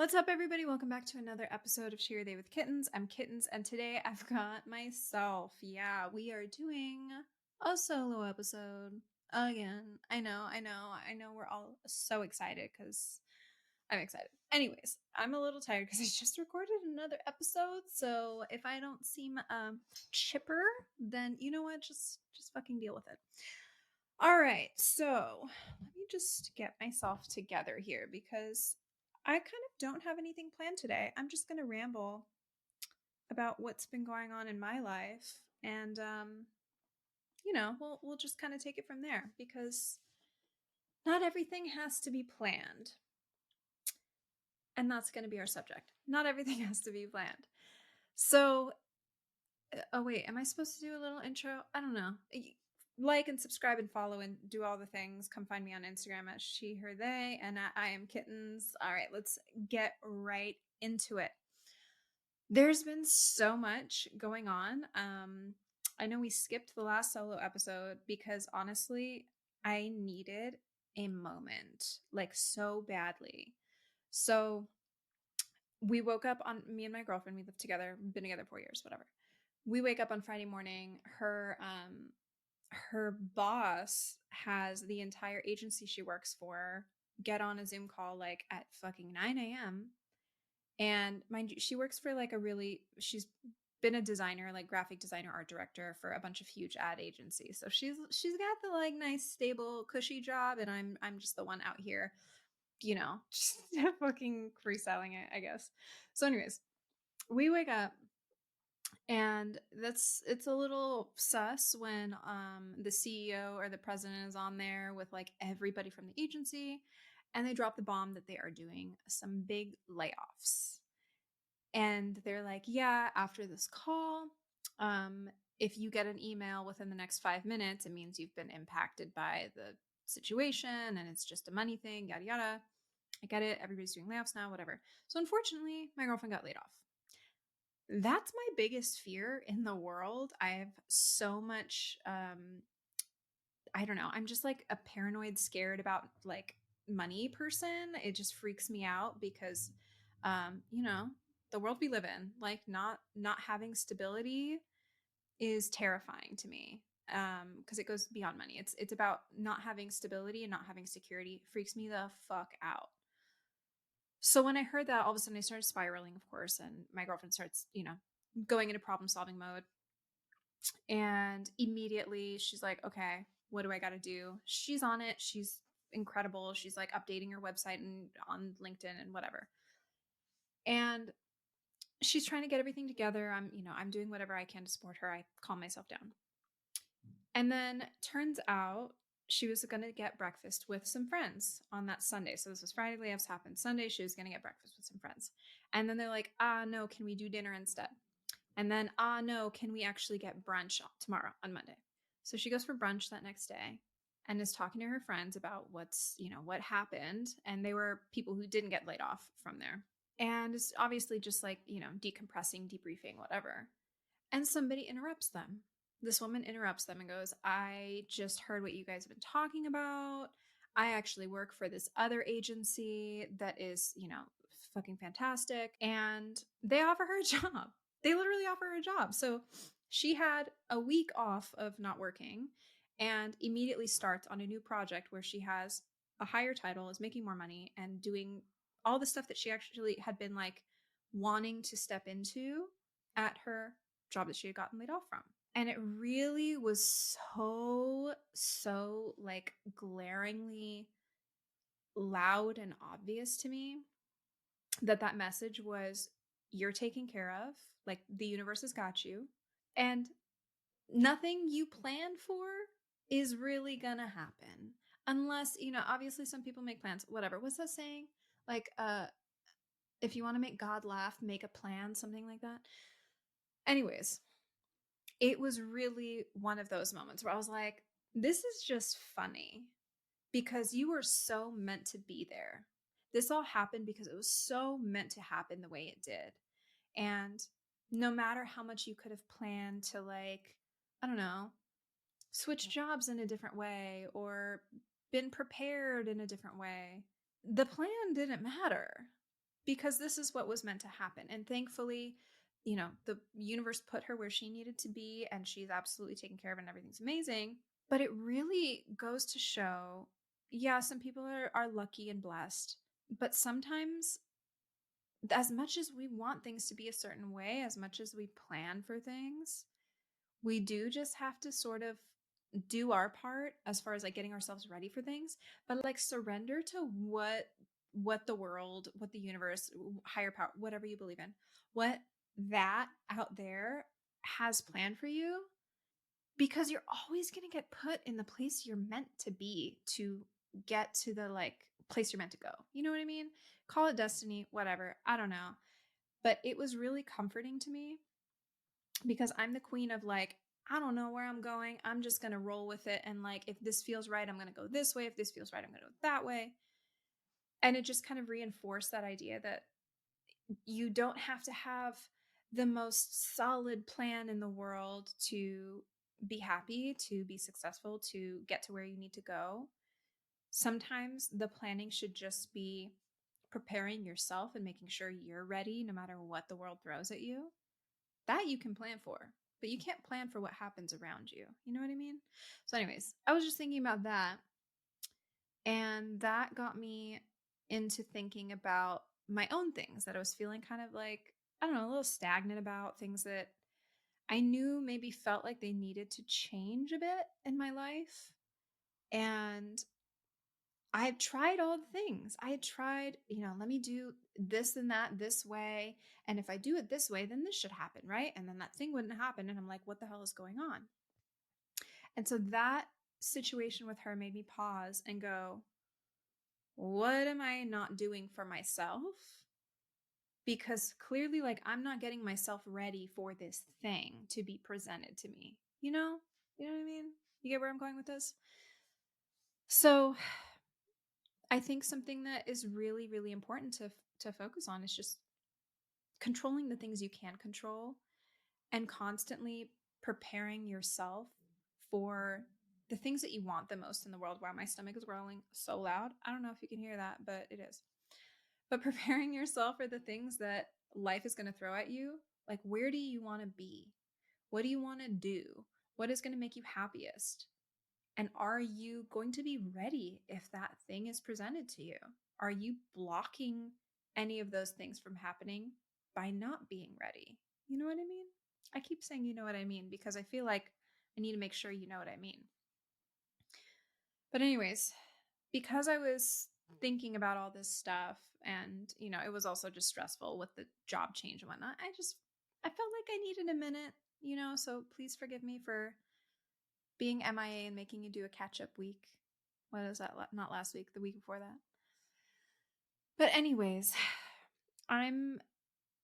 What's up, everybody? Welcome back to another episode of Share Day with Kittens. I'm Kittens, and today I've got myself. Yeah, we are doing a solo episode again. I know. We're all so excited because I'm excited. Anyways, I'm a little tired because I just recorded another episode. So if I don't seem chipper, then you know what? Just fucking deal with it. All right, so let me just get myself together here because I kind of don't have anything planned today. I'm just going to ramble about what's been going on in my life, and we'll just kind of take it from there because not everything has to be planned, and that's going to be our subject. Not everything has to be planned. So, oh wait, am I supposed to do a little intro? I don't know. Like and subscribe and follow and do all the things. Come find me on Instagram at she, her, they, and I am Kittens. All right, let's get right into it. There's been so much going on. I know we skipped the last solo episode because honestly, I needed a moment like so badly. So we woke up on me and my girlfriend, we lived together, been together 4 years, whatever. We wake up on Friday morning. Her boss has the entire agency she works for get on a Zoom call like at fucking 9 a.m. And mind you, she works for like she's been a designer, like graphic designer, art director for a bunch of huge ad agencies. So she's got the like nice, stable, cushy job, and I'm just the one out here, just fucking freestyling it, I guess. So, anyways, we wake up and it's a little sus when the CEO or the president is on there with like everybody from the agency and they drop the bomb that they are doing some big layoffs. And they're like, yeah, after this call, um, if you get an email within the next 5 minutes, it means you've been impacted by the situation and it's just a money thing, yada, yada. I get it. Everybody's doing layoffs now, whatever. So unfortunately, my girlfriend got laid off. That's my biggest fear in the world. I have so much, I don't know. I'm just like a paranoid, scared about like money person. It just freaks me out because, um, you know, the world we live in, like not having stability is terrifying to me. Because it goes beyond money. It's about not having stability and not having security freaks me the fuck out. So when I heard that, all of a sudden I started spiraling, of course, and my girlfriend starts, going into problem solving mode. And immediately she's like, okay, what do I got to do? She's on it. She's incredible. She's like updating her website and on LinkedIn and whatever. And she's trying to get everything together. I'm doing whatever I can to support her. I calm myself down. And then turns out she was going to get breakfast with some friends on that Sunday. So this was Friday, layoffs happened. Sunday, she was going to get breakfast with some friends. And then they're like, no, can we do dinner instead? And then, no, can we actually get brunch tomorrow on Monday? So she goes for brunch that next day and is talking to her friends about what happened. And they were people who didn't get laid off from there. And it's obviously just like, decompressing, debriefing, whatever. And somebody interrupts them. This woman interrupts them and goes, I just heard what you guys have been talking about. I actually work for this other agency that is, fucking fantastic. And they offer her a job. They literally offer her a job. So she had a week off of not working and immediately starts on a new project where she has a higher title, is making more money, and doing all the stuff that she actually had been like wanting to step into at her job that she had gotten laid off from. And it really was so like glaringly loud and obvious to me that message was, you're taken care of, like the universe has got you, and nothing you plan for is really gonna happen unless, obviously some people make plans, whatever. What's that saying? Like, if you want to make God laugh, make a plan, something like that. Anyways, it was really one of those moments where I was like, this is just funny because you were so meant to be there. This all happened because it was so meant to happen the way it did. And no matter how much you could have planned to, like, I don't know, switch jobs in a different way or been prepared in a different way, the plan didn't matter. because this is what was meant to happen. And thankfully, the universe put her where she needed to be, and she's absolutely taken care of, and everything's amazing. But it really goes to show, yeah, some people are lucky and blessed, but sometimes, as much as we want things to be a certain way, as much as we plan for things, we do just have to sort of do our part as far as like getting ourselves ready for things, but like surrender to what the world, what the universe, higher power, whatever you believe in, what that out there has planned for you, because you're always going to get put in the place you're meant to be to get to the like place you're meant to go. You know what I mean? Call it destiny, whatever. I don't know. But it was really comforting to me, because I'm the queen of like, I don't know where I'm going. I'm just going to roll with it. And like, if this feels right, I'm going to go this way. If this feels right, I'm going to go that way. And it just kind of reinforced that idea that you don't have to have the most solid plan in the world to be happy, to be successful, to get to where you need to go. Sometimes the planning should just be preparing yourself and making sure you're ready no matter what the world throws at you. That you can plan for, but you can't plan for what happens around you. You know what I mean? So, anyways, I was just thinking about that. And that got me into thinking about my own things that I was feeling kind of like, I don't know, a little stagnant about, things that I knew maybe felt like they needed to change a bit in my life. And I had tried all the things. I had tried, let me do this and that this way. And if I do it this way, then this should happen, right? And then that thing wouldn't happen. And I'm like, what the hell is going on? And so that situation with her made me pause and go, what am I not doing for myself? Because clearly, like, I'm not getting myself ready for this thing to be presented to me. You know? You know what I mean? You get where I'm going with this? So I think something that is really, really important to focus on is just controlling the things you can control, and constantly preparing yourself for the things that you want the most in the world. Wow, my stomach is growling so loud. I don't know if you can hear that, but it is. But preparing yourself for the things that life is going to throw at you. Like, where do you want to be? What do you want to do? What is going to make you happiest? And are you going to be ready if that thing is presented to you? Are you blocking any of those things from happening by not being ready? You know what I mean? I keep saying, you know what I mean, because I feel like I need to make sure you know what I mean. But, anyways, because I was thinking about all this stuff, and, it was also just stressful with the job change and whatnot, I felt like I needed a minute, so please forgive me for being MIA and making you do a catch up week. What is that? Not last week, the week before that. But, anyways, I'm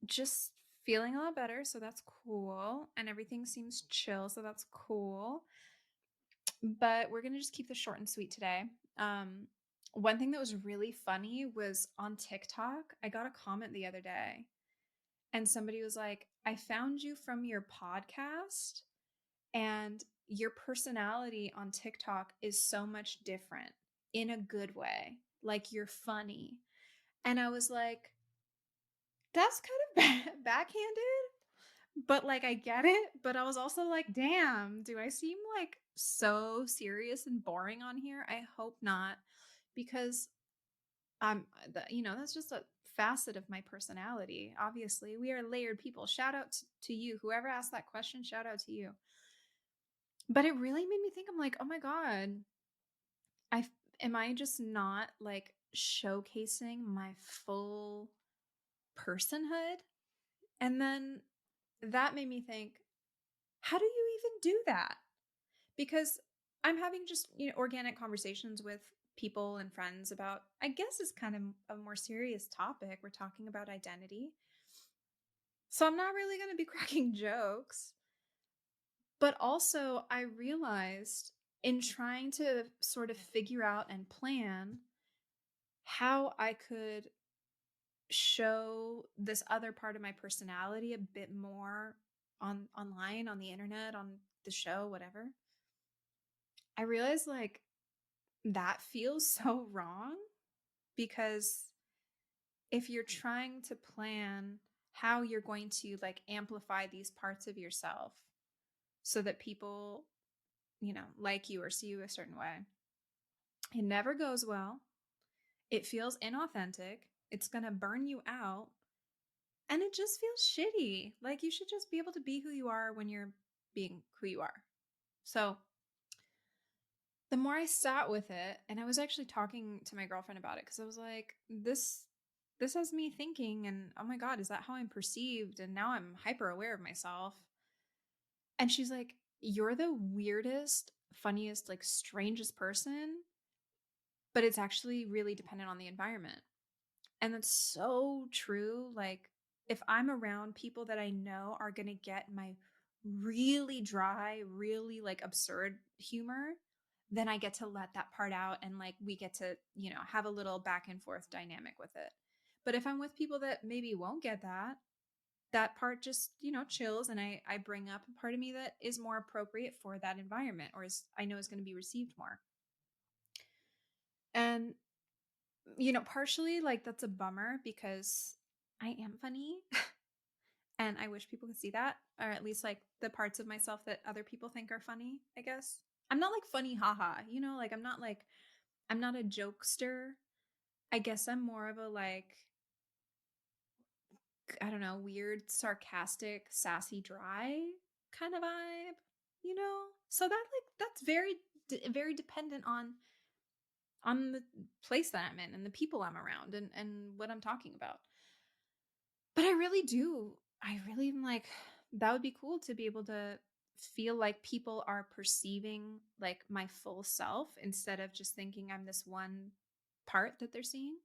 just feeling a lot better. So that's cool. And everything seems chill. So that's cool. But we're going to just keep this short and sweet today. One thing that was really funny was on TikTok. I got a comment the other day, and somebody was like, I found you from your podcast, and your personality on TikTok is so much different in a good way. Like, you're funny. And I was like, that's kind of backhanded, but like, I get it. But I was also like, damn, do I seem like so serious and boring on here? I hope not, because that's just a facet of my personality. Obviously, we are layered people. Shout out to you, whoever asked that question. Shout out to you. But it really made me think. I'm like, oh my god, am I just not like showcasing my full personhood? And then that made me think, how do you even do that? Because I'm having just, organic conversations with people and friends about, I guess it's kind of a more serious topic. We're talking about identity. So I'm not really going to be cracking jokes. But also, I realized in trying to sort of figure out and plan how I could show this other part of my personality a bit more online, on the internet, on the show, whatever, I realized like that feels so wrong, because if you're trying to plan how you're going to like amplify these parts of yourself so that people, like you or see you a certain way, it never goes well. It feels inauthentic. It's going to burn you out. And it just feels shitty. Like you should just be able to be who you are when you're being who you are. So the more I sat with it, and I was actually talking to my girlfriend about it because I was like, this has me thinking, and oh my God, is that how I'm perceived? And now I'm hyper aware of myself. And she's like, you're the weirdest, funniest, like strangest person, but it's actually really dependent on the environment. And that's so true. Like, if I'm around people that I know are going to get my really dry, really like absurd humor, then I get to let that part out and like we get to, have a little back and forth dynamic with it. But if I'm with people that maybe won't get that part just, chills, and I bring up a part of me that is more appropriate for that environment, or is I know is going to be received more. And partially like that's a bummer because I am funny and I wish people could see that, or at least like the parts of myself that other people think are funny, I guess. I'm not like funny haha, like I'm not a jokester. I guess I'm more of a like, I don't know, weird, sarcastic, sassy, dry kind of vibe, So that like that's very very dependent on the place that I'm in and the people I'm around and what I'm talking about. But I really am like, that would be cool to be able to feel like people are perceiving like my full self instead of just thinking I'm this one part that they're seeing.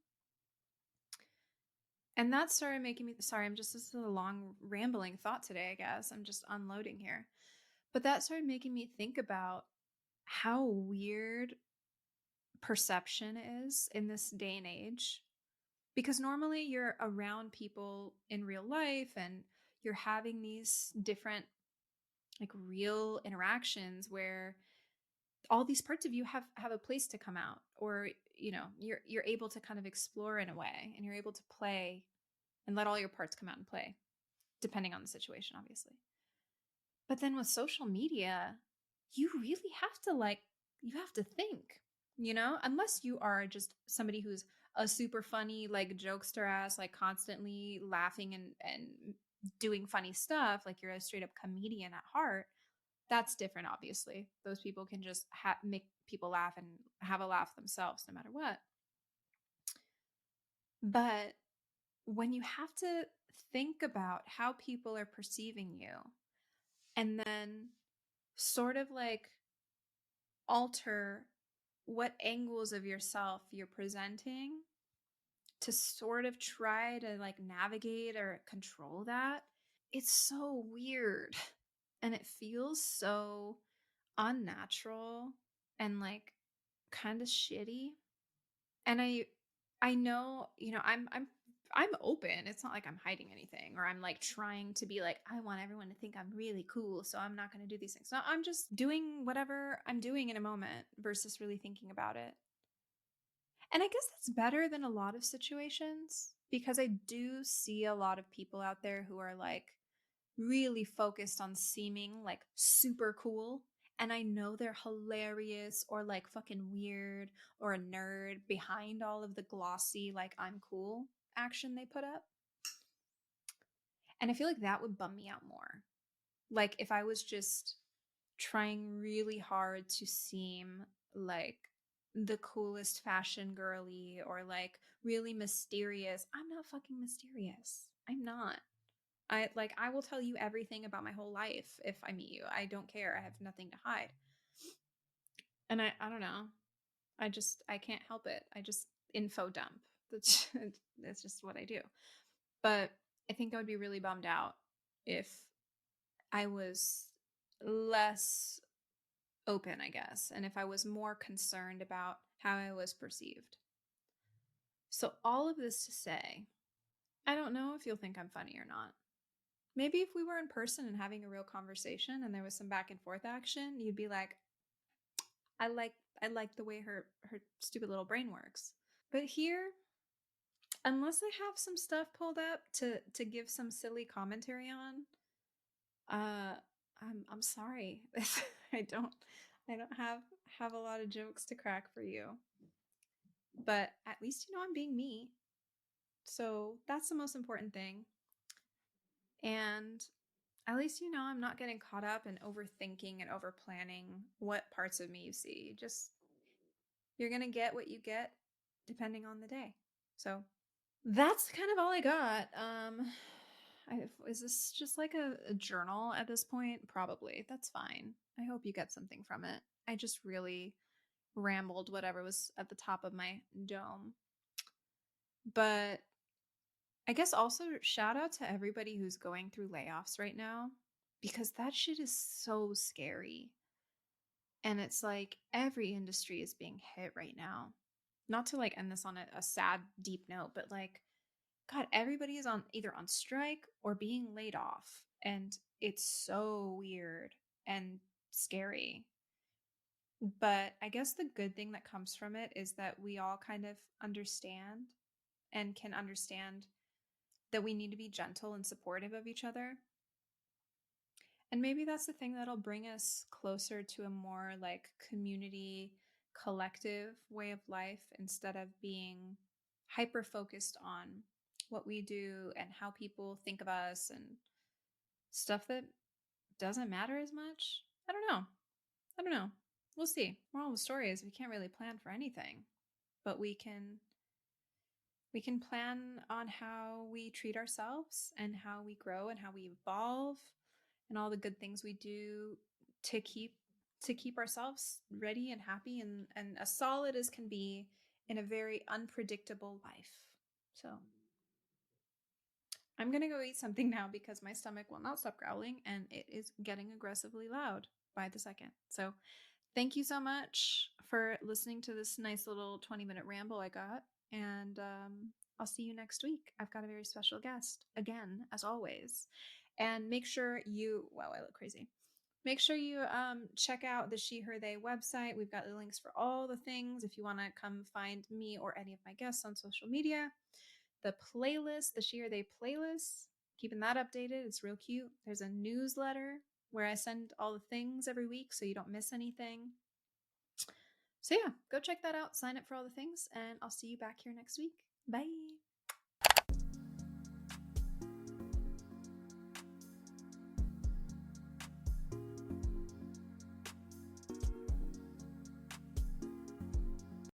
And that started making me, sorry, this is a long rambling thought today, I guess. I'm just unloading here. But that started making me think about how weird perception is in this day and age. Because normally you're around people in real life and you're having these different like real interactions where all these parts of you have a place to come out, or you're able to kind of explore in a way, and you're able to play and let all your parts come out and play depending on the situation, obviously. But then with social media, you really have to you have to think, unless you are just somebody who's a super funny, like jokester ass, like constantly laughing and doing funny stuff, like you're a straight up comedian at heart. That's different, obviously. Those people can just make people laugh and have a laugh themselves no matter what. But when you have to think about how people are perceiving you and then sort of like alter what angles of yourself you're presenting to sort of try to like navigate or control that, it's so weird. And it feels so unnatural and like kind of shitty. And I know, I'm open. It's not like I'm hiding anything or I'm like trying to be like, I want everyone to think I'm really cool, so I'm not going to do these things. No, I'm just doing whatever I'm doing in a moment versus really thinking about it. And I guess that's better than a lot of situations because I do see a lot of people out there who are like really focused on seeming like super cool. And I know they're hilarious or like fucking weird or a nerd behind all of the glossy, like I'm cool action they put up. And I feel like that would bum me out more. Like if I was just trying really hard to seem like the coolest fashion girly or like really mysterious. I'm not fucking mysterious. I'm not. I will tell you everything about my whole life if I meet you. I don't care. I have nothing to hide. And I don't know. I can't help it. I just info dump. That's just what I do. But I think I would be really bummed out if I was less open, I guess, and if I was more concerned about how I was perceived. So all of this to say, I don't know if you'll think I'm funny or not. Maybe if we were in person and having a real conversation and there was some back and forth action, you'd be like, I like the way her stupid little brain works. But here, Unless I have some stuff pulled up to give some silly commentary on, uh, I'm sorry. I don't I don't have a lot of jokes to crack for you. But at least you know I'm being me. So that's the most important thing. And at least you know I'm not getting caught up in overthinking and over planning what parts of me you see. Just you're going to get what you get depending on the day. So that's kind of all I got. Is this just like a journal at this point? Probably. That's fine. I hope you get something from it. I just really rambled whatever was at the top of my dome. But I guess also shout out to everybody who's going through layoffs right now because that shit is so scary. And it's like every industry is being hit right now. Not to like end this on a sad, deep note, but like, God, everybody is on either on strike or being laid off. And it's so weird and scary. But I guess the good thing that comes from it is that we all kind of understand and can understand that we need to be gentle and supportive of each other. And maybe that's the thing that'll bring us closer to a more like community, collective way of life instead of being hyper focused on what we do and how people think of us and stuff that doesn't matter as much. I don't know. I don't know. We'll see. Moral of the story is we can't really plan for anything, but we can plan on how we treat ourselves and how we grow and how we evolve and all the good things we do to keep ourselves ready and happy and as solid as can be in a very unpredictable life. So I'm gonna go eat something now because my stomach will not stop growling and it is getting aggressively loud by the second. So thank you so much for listening to this nice little 20-minute ramble I got. And I'll see you next week. I've got a very special guest again, as always. And make sure you, wow, I look crazy. Make sure you check out the She, Her, They website. We've got the links for all the things if you want to come find me or any of my guests on social media. The playlist, the She, Her, They playlist, keeping that updated. It's real cute. There's a newsletter where I send all the things every week so you don't miss anything. So yeah, go check that out, sign up for all the things, and I'll see you back here next week. Bye.